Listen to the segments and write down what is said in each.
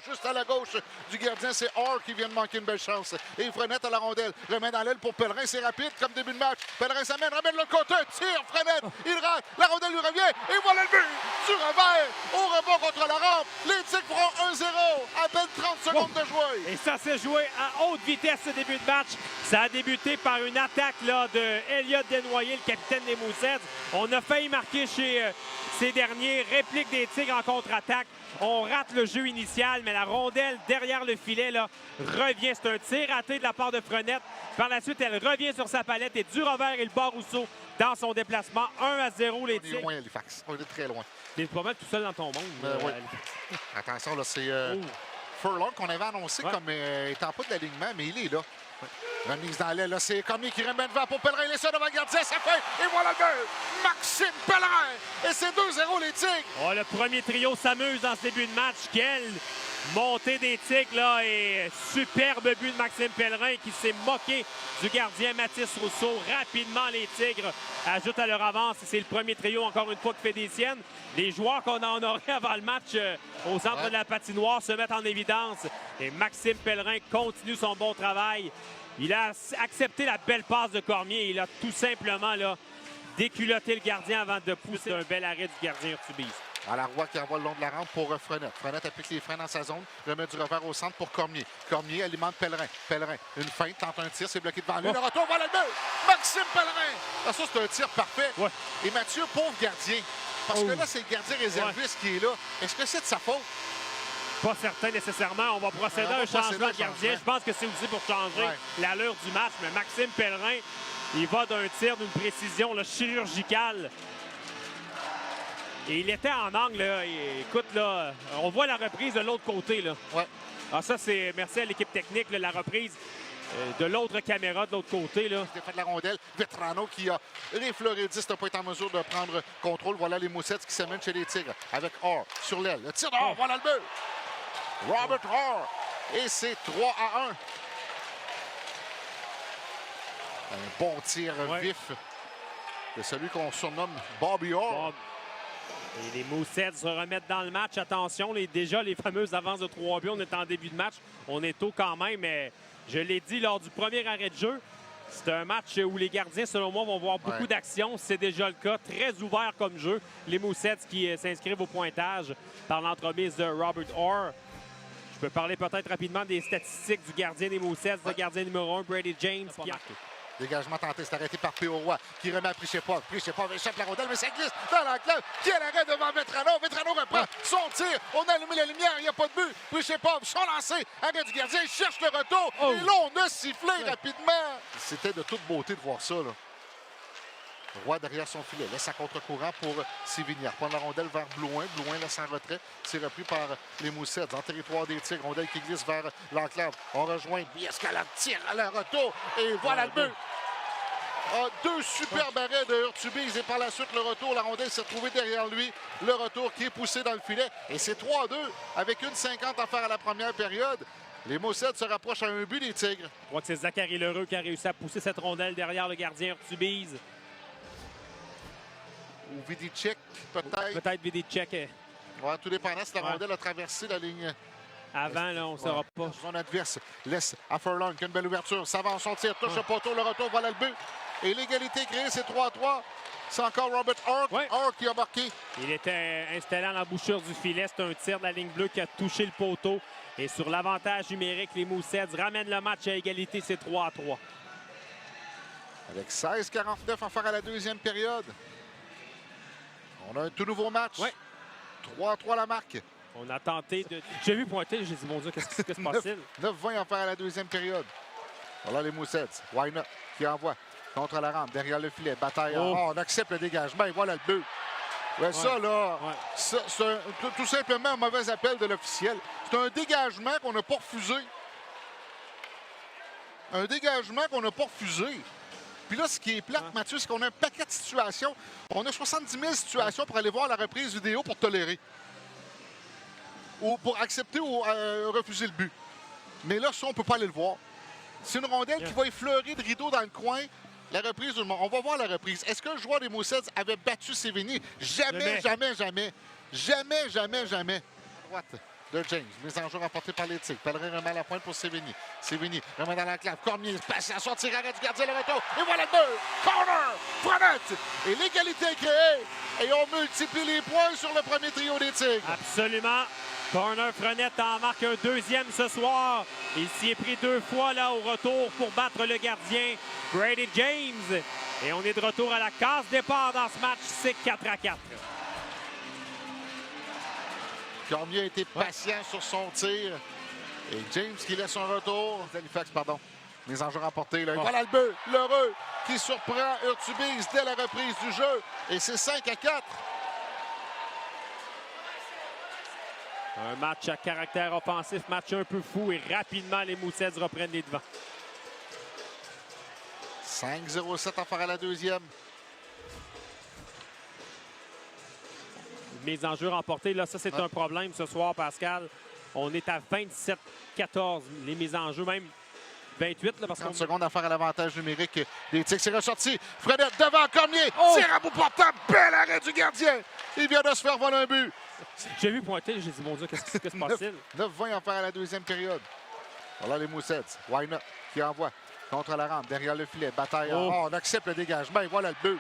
juste à la gauche du gardien. C'est Orr qui vient de manquer une belle chance. Et Frenette à la rondelle. Remet dans l'aile pour Pellerin. C'est rapide comme début de match. Pellerin s'amène, ramène le côté. Tire Frenette. Il rate. La rondelle lui revient. Et voilà le but du revers. Au rebond contre la rampe. Les Tigres feront 1-0. À peine 30 secondes de jouer. Et ça s'est joué à haute vitesse ce début de match. Ça a débuté par une attaque là, de Elliott Desnoyers, le capitaine des Mooseheads. On a failli marquer chez ces derniers. Réplique des Tigres en contre-attaque. On rate le jeu initial, mais la rondelle derrière le filet là, revient. C'est un tir raté de la part de Frenette. Par la suite, elle revient sur sa palette et du revers, il bat Rousseau dans son déplacement. 1-0 les Tigres. On est loin, Halifax. On est très loin. T'es pas mal tout seul dans ton monde. Oui. Attention, là, c'est Furlong qu'on avait annoncé comme étant pas de l'alignement, mais il est là. Remise dans l'aile, là, c'est Cormier qui remet devant pour Pellerin. Il est seul devant le gardien, ça fait. Et voilà le but! Maxime Pellerin! Et c'est 2-0 les Tigres! Oh, le premier trio s'amuse dans ce début de match. Quelle montée des Tigres, là, et superbe but de Maxime Pellerin qui s'est moqué du gardien Mathis Rousseau. Rapidement, les Tigres ajoutent à leur avance. C'est le premier trio, encore une fois, qui fait des siennes. Les joueurs qu'on en aurait avant le match au centre de la patinoire se mettent en évidence. Et Maxime Pellerin continue son bon travail. Il a accepté la belle passe de Cormier. Il a tout simplement là, déculotté le gardien avant de pousser un bel arrêt du gardien Urtubise. À la Roy qui envoie le long de la rampe pour Frenette. Frenette applique les freins dans sa zone, remet du revers au centre pour Cormier. Cormier alimente Pellerin. Pellerin, une feinte, tente un tir, c'est bloqué devant lui. Le retour, voilà le but! Maxime Pellerin! Ah, ça, c'est un tir parfait. Ouais. Et Mathieu, pauvre gardien. Parce que là, c'est le gardien réserviste qui est là. Est-ce que c'est de sa faute? Pas certain nécessairement. On va procéder à un changement de gardien. Je pense que c'est aussi pour changer l'allure du match. Mais Maxime Pellerin, il va d'un tir d'une précision là, chirurgicale. Et il était en angle. Là. Et, écoute, là, on voit la reprise de l'autre côté. Là. Ouais. Alors ça, c'est merci à l'équipe technique. Là, la reprise de l'autre caméra de l'autre côté. Là. Il a fait de la rondelle. Vetrano qui a réfleuré 10 n'a pas été en mesure de prendre contrôle. Voilà les Mooseheads qui s'amènent chez les Tigres avec Orr sur l'aile. Le tir d'Orr, voilà le but! Robert Orr. Et c'est 3-1. Un bon tir vif de celui qu'on surnomme Bobby Orr. Et les Mooseheads se remettent dans le match. Attention, déjà les fameuses avances de 3 buts. On est en début de match. On est tôt quand même, mais je l'ai dit lors du premier arrêt de jeu. C'est un match où les gardiens, selon moi, vont voir beaucoup d'actions. C'est déjà le cas. Très ouvert comme jeu. Les Mooseheads qui s'inscrivent au pointage par l'entremise de Robert Orr. Je peux parler peut-être rapidement des statistiques du gardien des Mooseheads, le gardien numéro 1, Brady James. Dégagement tenté, c'est arrêté par P.O. Roy qui remet à Prichepov. Prichepov échappe la rondelle, mais ça glisse dans l'enclave. Quel arrêt devant Vetrano. Vetrano reprend son tir. On a allumé la lumière, il n'y a pas de but. Prichepov, son lancé, arrêt du gardien, il cherche le retour. Et là, on a sifflé rapidement. C'était de toute beauté de voir ça, là. Roy derrière son filet, laisse à contre-courant pour Sévignac. Prendre la rondelle vers Blouin. Blouin laisse en retrait. C'est repris par les Mooseheads en territoire des Tigres. Rondelle qui glisse vers l'enclave. On rejoint Biescalade, tire à leur retour. Et voilà le but. Deux superbes arrêts de Urtubise. Et par la suite, le retour. La rondelle s'est retrouvée derrière lui. Le retour qui est poussé dans le filet. Et c'est 3-2 avec 1,50 à faire à la première période. Les Mooseheads se rapprochent à un but des Tigres. Je crois que c'est Zachary Lheureux qui a réussi à pousser cette rondelle derrière le gardien Urtubise. Ou Vidicek, peut-être. Peut-être Vidicek. Ouais, tout dépendant si la rondelle a traversé la ligne. Avant, là, on ne saura pas. Son adverse laisse à Furlong qui a une belle ouverture. S'avance son tir, touche le poteau, le retour, voilà le but. Et l'égalité créée, c'est 3-3. C'est encore Robert Orr. Orr qui a marqué. Il était installé à l'embouchure du filet. C'est un tir de la ligne bleue qui a touché le poteau. Et sur l'avantage numérique, les Mooseheads ramènent le match à égalité, c'est 3-3. Avec 16-49 à faire à la deuxième période. On a un tout nouveau match. 3-3 la marque. On a tenté de... J'ai vu pointer, j'ai dit, mon Dieu, qu'est-ce qui se passe-t-il? 9-20 à faire à la deuxième période. Voilà les Mooseheads. Wynot qui envoie contre la rampe, derrière le filet. Bataille. On accepte le dégagement et voilà le but. Ça, là, c'est tout simplement un mauvais appel de l'officiel. C'est un dégagement qu'on n'a pas refusé. Un dégagement qu'on n'a pas refusé. Puis là, ce qui est plate, Mathieu, c'est qu'on a un paquet de situations. On a 70 000 situations pour aller voir la reprise vidéo pour tolérer. Ou pour accepter ou refuser le but. Mais là, ça, on ne peut pas aller le voir. C'est une rondelle qui va effleurer de rideau dans le coin. La reprise, on va voir la reprise. Est-ce que le joueur des Mooseheads avait battu Sévigny? Jamais, jamais, jamais. Jamais, jamais, jamais. Droite de James. Mise en jeu remportée par les Tigres. Pellerin remet à la pointe pour Sévigny. Sévigny remet dans l'enclave. Cormier passe à sortir, arrêt du gardien, le retour. Et voilà le but! Corner! Frenette! Et l'égalité est créée. Et on multiplie les points sur le premier trio des Tigres. Absolument. Corner Frenette en marque un deuxième ce soir. Il s'y est pris 2 fois là au retour pour battre le gardien Brady James. Et on est de retour à la case départ dans ce match. C'est 4-4. Cormier a été patient sur son tir. Et James qui laisse un retour. Halifax, pardon. Mise en jeu remportée. Là. Voilà le but. L'heureux qui surprend Urtubise dès la reprise du jeu. Et c'est 5-4. Un match à caractère offensif, match un peu fou et rapidement les Moussets reprennent les devants. 5-0-7 à faire à la deuxième. Mise en jeu remportée, là, ça c'est un problème ce soir, Pascal. On est à 27-14, les mises en jeu, même 28. Là, parce 30 qu'on... secondes à faire à l'avantage numérique des Tigres. C'est ressorti. Fredette devant Cormier. Oh! Tire à bout portant. Bel arrêt du gardien. Il vient de se faire voler un but. J'ai vu pointer, j'ai dit, mon Dieu, qu'est-ce qui se passe-t-il? 9-20 à faire à la deuxième période. Voilà les Moussets. Why not? Qui envoie contre la rampe, derrière le filet. Bataille. On accepte le dégagement. Et voilà le but.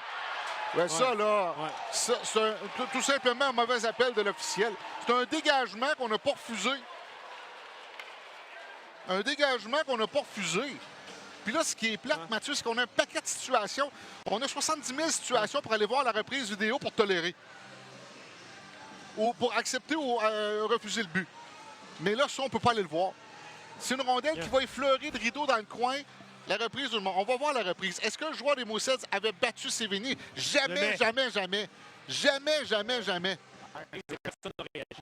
Ouais, ça, là, c'est tout simplement un mauvais appel de l'officiel. C'est un dégagement qu'on n'a pas refusé. Un dégagement qu'on n'a pas refusé. Puis là, ce qui est plate, Mathieu, c'est qu'on a un paquet de situations. On a 70 000 situations pour aller voir la reprise vidéo pour tolérer. Ou pour accepter ou refuser le but. Mais là, ça, on ne peut pas aller le voir. C'est une rondelle qui va effleurer de rideau dans le coin. La reprise, on va voir la reprise. Est-ce que le joueur des Moussets avait battu Sévigny? Jamais, jamais, jamais. Jamais, jamais, jamais. Personne n'a réagi.